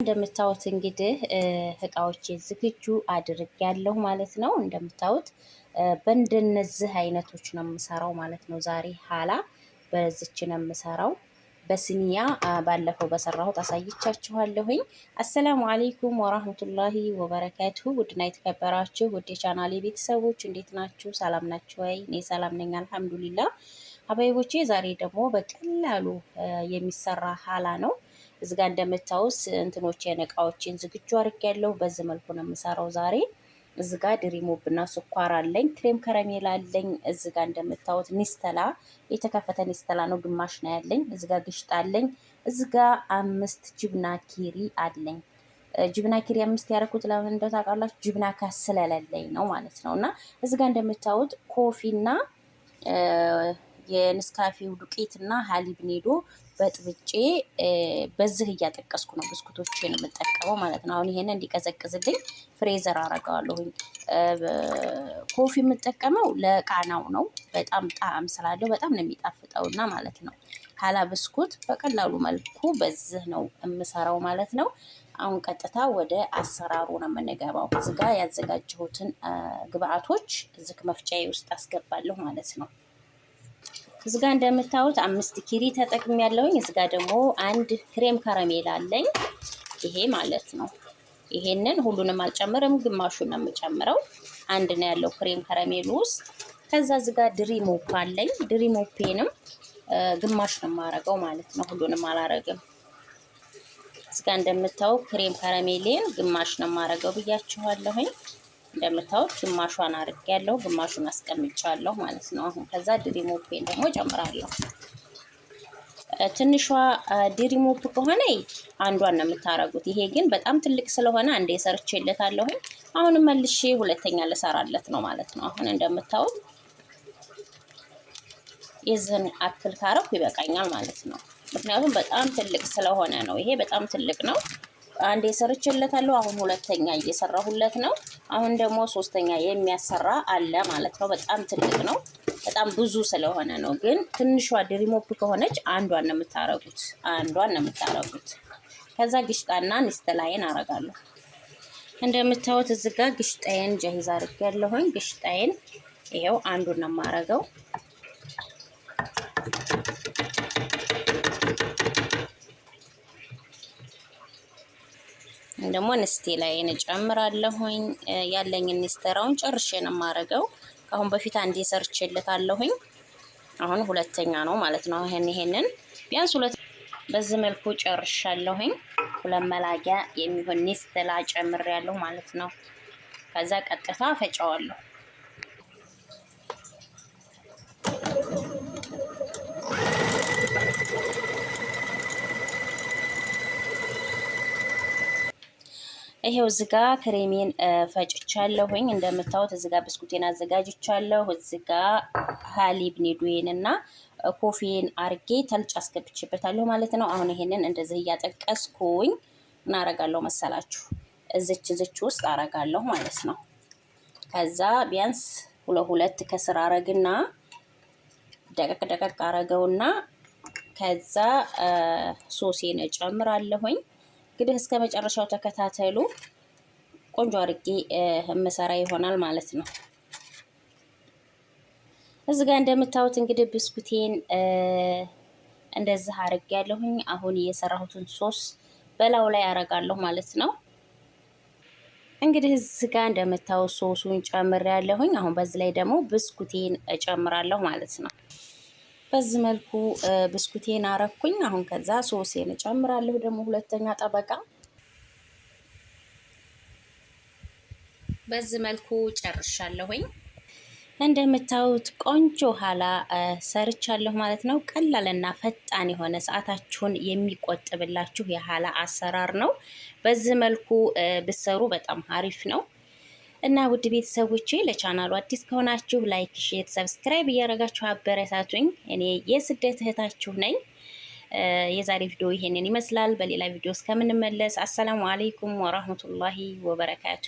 እንደምታዩት እንግዲህ እቃዎቼ ዝግጁ አድርጌያለሁ ማለት ነው። እንደምታዩት በእንደነዚህ አይነቶች ነው የምሰራው ማለት ነው። ዛሬ ሀላ በዚች ነው የምሰራው። በስኒያ ባለፈው በሰራሁት አሳይቻችኋለሁኝ። አሰላሙ አለይኩም ወራህመቱላሂ ወበረካቱ። ውድና የተከበራችሁ ውድ የቻናሌ ቤተሰቦች እንዴት ናችሁ? ሰላም ናችሁ ወይ? እኔ ሰላም ነኝ አልሐምዱሊላህ። ሀባይቦቼ ዛሬ ደግሞ በቀላሉ የሚሰራ ሀላ ነው። እዚህ ጋር እንደምታዩት እንትኖቼን እቃዎችን ዝግጁ አድርጌያለሁ። በዚህ መልኩ ነው የምሰራው ዛሬ። እዚህ ጋር ድሪሞብና ስኳር አለኝ፣ ክሬም ከረሜላ አለኝ። እዚህ ጋር እንደምታዩት ኒስተላ የተከፈተ ኒስተላ ነው፣ ግማሽ ነው ያለኝ። እዚህ ጋር ግሽጣ አለኝ። እዚህ ጋር 5 ጅብና ኪሪ አለኝ። ጅብና ኪሪ 5 ያደረኩት ለምን እንደው ታውቃላችሁ? ጅብና ስለሌለኝ ነው ማለት ነው። እና እዚህ ጋር እንደምታዩት ኮፊና የንስካፌው ዱቄትና ሀሊብ ኔዶ በጥብጬ በዚህ እያጠቀስኩ ነው ብስኩቶችን የምጠቀመው ማለት ነው። አሁን ይሄንን እንዲቀዘቅዝልኝ ፍሬዘር አረጋዋለሁኝ። ኮፊ የምጠቀመው ለቃናው ነው። በጣም ጣዕም ስላለው በጣም ነው የሚጣፍጠውና ማለት ነው። ሀላ ብስኩት በቀላሉ መልኩ በዚህ ነው የምሰራው ማለት ነው። አሁን ቀጥታ ወደ አሰራሩ ነው የምንገባው። እዚህ ጋር ያዘጋጀሁትን ግብአቶች እዚህ መፍጫዬ ውስጥ አስገባለሁ ማለት ነው። እዚህ ጋር እንደምታዩት 5 ኪሪ ተጠቅሜያለሁኝ። እዚህ ጋር ደግሞ 1 ክሬም ከረሜላ አለኝ። ይሄ ማለት ነው። ይሄንን ሁሉንም አልጨምርም፣ ግማሹን ነው የምጨምረው። አንድ ነው ያለው ክሬም ከረሜሉ ውስጥ። ከዛ እዚህ ጋር ድሪሞፕ አለኝ። ድሪሞፔንም ግማሽ ነው የማረገው ማለት ነው። ሁሉንም አላረግም። እዚህ ጋር እንደምታዩት ክሬም ከረሜሌን ግማሽ ነው የማረገው ብያችኋለሁኝ። እንደምታዩት ግማሿን አድርጌያለሁ፣ ግማሹን አስቀምጫለሁ ማለት ነው። አሁን ከዛ ድሪሞፔን ደግሞ ጨምራለሁ። ትንሿ ድሪሞፕ ከሆነ አንዷን ነው የምታረጉት። ይሄ ግን በጣም ትልቅ ስለሆነ አንዴ ሰርቼለታለሁኝ። አሁንም መልሼ ሁለተኛ ልሰራለት ነው ማለት ነው። አሁን እንደምታዩት የዚህን አክል ካረኩ ይበቃኛል ማለት ነው። ምክንያቱም በጣም ትልቅ ስለሆነ ነው። ይሄ በጣም ትልቅ ነው። አንዴ ሰርቼለታለሁ። አሁን ሁለተኛ እየሰራሁለት ነው። አሁን ደግሞ ሶስተኛ የሚያሰራ አለ ማለት ነው። በጣም ትልቅ ነው። በጣም ብዙ ስለሆነ ነው። ግን ትንሿ ድሪሞፕ ከሆነች አንዷን ነው የምታረጉት። አንዷን ነው የምታረጉት። ከዛ ግሽጣና ኒስተላይን አረጋለሁ። እንደምታዩት እዚህ ጋር ግሽጣዬን ጀሂዝ አድርጌያለሁኝ። ግሽጣዬን ይሄው አንዱን ነው የማረገው። ደግሞ ንስቴላይን እጨምራለሁኝ። ያለኝን ኒስተራውን ጨርሼ ነው የማረገው። ከአሁን በፊት አንዴ ሰርቼለታለሁኝ። አሁን ሁለተኛ ነው ማለት ነው። ይሄንን ቢያንስ ሁለት በዚህ መልኩ ጨርሻለሁኝ። ሁለት መላጊያ የሚሆን ኒስተላ ጨምሬያለሁ ማለት ነው። ከዛ ቀጥታ ፈጫዋለሁ። ይሄው እዚህ ጋር ክሬሜን ፈጭቻለሁኝ። እንደምታዩት እዚህ ጋር ብስኩቴን አዘጋጅቻለሁ። እዚህ ጋር ሀሊብ ኒዶዬን እና ኮፊን አርጌ ተልጭ አስገብቼበታለሁ ማለት ነው። አሁን ይሄንን እንደዚህ እያጠቀስኩኝ እናረጋለሁ መሰላችሁ። እዚች ውስጥ አረጋለሁ ማለት ነው። ከዛ ቢያንስ ሁለት ከስር አረግና ደቀቅ አረገውና ከዛ ሶሴን እጨምራለሁኝ። እንግዲህ እስከ መጨረሻው ተከታተሉ። ቆንጆ አርጌ እምሰራ ይሆናል ማለት ነው። እዚህ ጋር እንደምታዩት እንግዲህ ብስኩቴን እንደዚህ አርጌያለሁኝ። አሁን እየሰራሁትን ሶስ በላው ላይ አረጋለሁ ማለት ነው። እንግዲህ እዚህ ጋር እንደምታዩት ሶሱን ጨምሬያለሁኝ። አሁን በዚህ ላይ ደግሞ ብስኩቴን እጨምራለሁ ማለት ነው። በዚህ መልኩ ብስኩቴን አረኩኝ። አሁን ከዛ ሶሴን እጨምራለሁ ደግሞ ሁለተኛ ጠበቃ። በዚህ መልኩ ጨርሻለሁኝ። እንደምታዩት ቆንጆ ሀላ ሰርቻለሁ ማለት ነው። ቀላልና ፈጣን የሆነ ሰዓታችሁን የሚቆጥብላችሁ የሀላ አሰራር ነው። በዚህ መልኩ ብሰሩ በጣም አሪፍ ነው። እና ውድ ቤተሰቦቼ ለቻናሉ አዲስ ከሆናችሁ ላይክ፣ ሼር፣ ሰብስክራይብ እያደረጋችሁ አበረታቱኝ። እኔ የስደት እህታችሁ ነኝ። የዛሬ ቪዲዮ ይሄንን ይመስላል። በሌላ ቪዲዮ እስከምንመለስ አሰላሙ አለይኩም ወራህመቱላሂ ወበረካቱ።